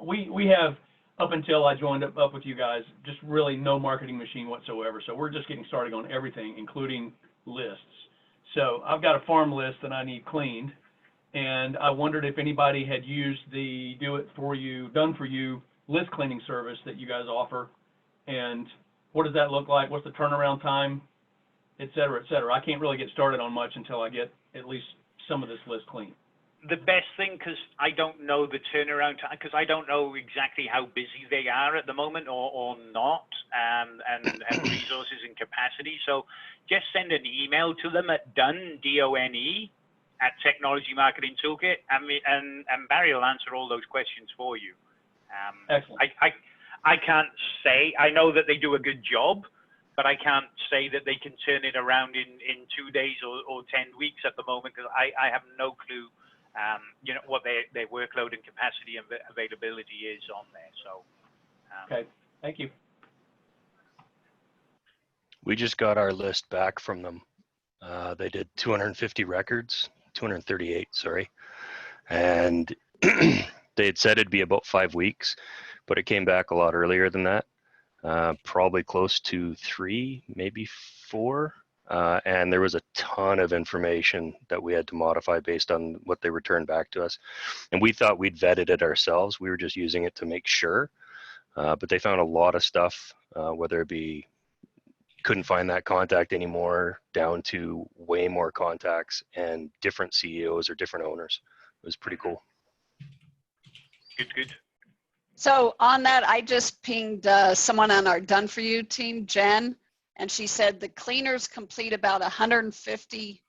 [SPEAKER 4] we have, up until I joined up with you guys, just really no marketing machine whatsoever. So we're just getting started on everything, including lists. So I've got a farm list that I need cleaned, and I wondered if anybody had used the done for you list cleaning service that you guys offer, and what does that look like? What's the turnaround time, et cetera, et cetera. I can't really get started on much until I get at least some of this list clean.
[SPEAKER 2] The best thing, because I don't know the turnaround time, because I don't know exactly how busy they are at the moment or not, and resources and capacity. So just send an email to them at done, D-O-N-E, at Technology Marketing Toolkit, and Barry will answer all those questions for you.
[SPEAKER 4] Excellent.
[SPEAKER 2] I can't say, I know that they do a good job, but I can't say that they can turn it around in 2 days or 10 weeks at the moment, because I have no clue. You know, what their workload and capacity and availability is on there. So,
[SPEAKER 4] okay, thank you.
[SPEAKER 10] We just got our list back from them. They did 250 records, 238, sorry. And they had said it'd be about 5 weeks, but it came back a lot earlier than that. Probably close to 3, maybe 4. And there was a ton of information that we had to modify based on what they returned back to us. And we thought we'd vetted it ourselves. We were just using it to make sure. But they found a lot of stuff, whether it be couldn't find that contact anymore, down to way more contacts and different CEOs or different owners. It was pretty cool.
[SPEAKER 2] good.
[SPEAKER 1] So on that, I just pinged someone on our Done For You team, Jen, and she said the cleaners complete about 150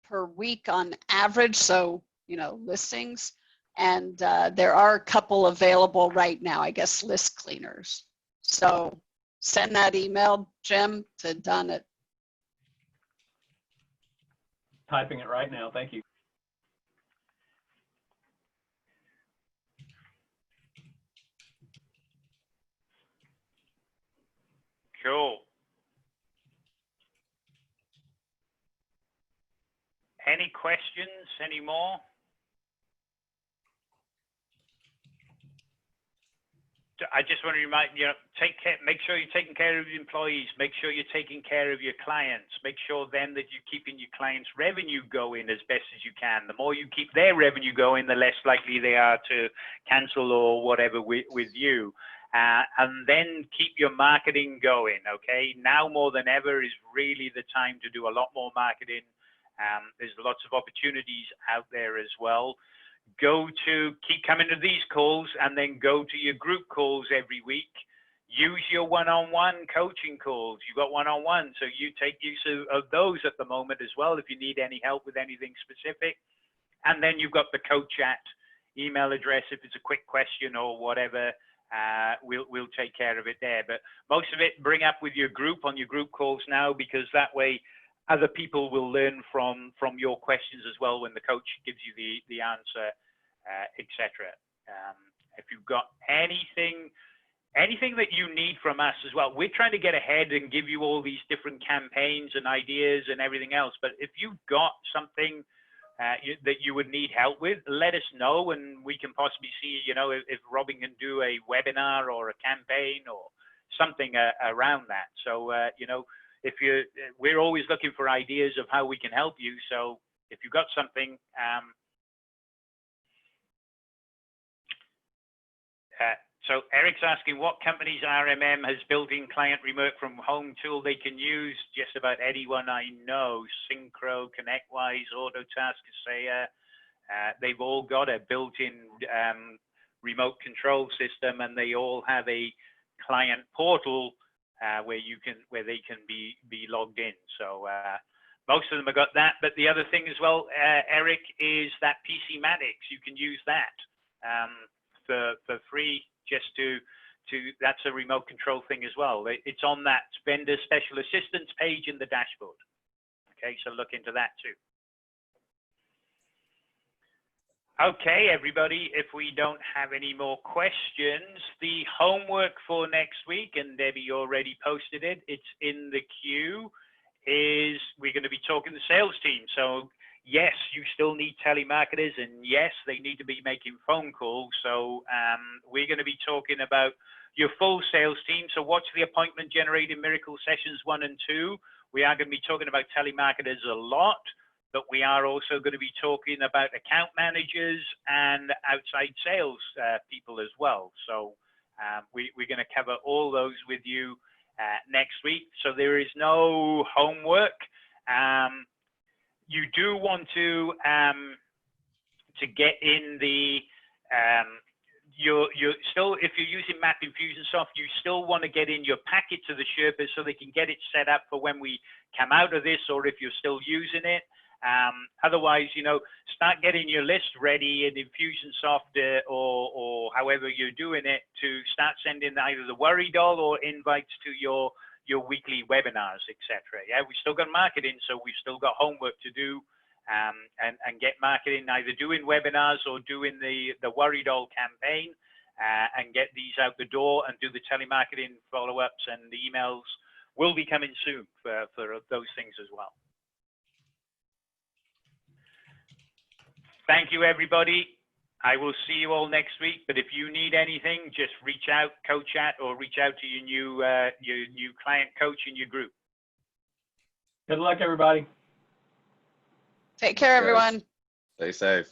[SPEAKER 1] per week on average, so, you know, listings. And there are a couple available right now, I guess, list cleaners. So send that email, Jim, to Done.
[SPEAKER 4] Typing it right now, thank you.
[SPEAKER 2] Cool. any questions anymore? I just want to remind you, take care, make sure you're taking care of your employees, make sure you're taking care of your clients, make sure then that you're keeping your clients' revenue going as best as you can. The more you keep their revenue going, the less likely they are to cancel or whatever with you. And then keep your marketing going, okay? Now more than ever is really the time to do a lot more marketing. There's lots of opportunities out there as well. Keep coming to these calls and then go to your group calls every week. Use your one-on-one coaching calls. You've got one-on-one, so you take use of those at the moment as well if you need any help with anything specific. And then you've got the coach chat email address if it's a quick question or whatever. We'll take care of it there. But most of it bring up with your group on your group calls now, because that way other people will learn from your questions as well when the coach gives you the answer, etc. If you've got anything that you need from us as well, we're trying to get ahead and give you all these different campaigns and ideas and everything else. But if you've got something that you would need help with, let us know, and we can possibly see, you know, if Robin can do a webinar or a campaign or something around that. So, you know, we're always looking for ideas of how we can help you. So if you've got something, so Eric's asking what company's RMM has built-in client remote from home tool they can use. Just about anyone I know, Synchro, ConnectWise, Autotask, Kaseya, they've all got a built-in remote control system, and they all have a client portal where they can be logged in. So most of them have got that. But the other thing as well, Eric, is that PCmatics. You can use that for free, just to that's a remote control thing as well. It's on that vendor special assistance page in the dashboard. Okay, so look into that too. Okay, everybody, if we don't have any more questions, the homework for next week, and Debbie already posted it, it's in the queue, is we're going to be talking to the sales team. So yes, you still need telemarketers, and yes, they need to be making phone calls. So we're going to be talking about your full sales team. So watch the appointment generating miracle sessions 1 and 2. We are going to be talking about telemarketers a lot, but we are also going to be talking about account managers and outside sales people as well. So we're going to cover all those with you next week. So there is no homework. You do want to get in the you're still, if you're using Map InfusionSoft, you still want to get in your packet to the Sherpas so they can get it set up for when we come out of this, or if you're still using it. Otherwise, you know, start getting your list ready in InfusionSoft or however you're doing it, to start sending either the worry doll or invites to your weekly webinars, etc. Yeah, we still got marketing, so we've still got homework to do, and get marketing, either doing webinars or doing the worry doll campaign, and get these out the door and do the telemarketing follow-ups, and the emails will be coming soon for those things as well. Thank you, everybody. I will see you all next week. But if you need anything, just reach out, coach chat, or reach out to your new client coach in your group.
[SPEAKER 4] Good luck, everybody.
[SPEAKER 1] Take care, everyone.
[SPEAKER 5] Stay safe.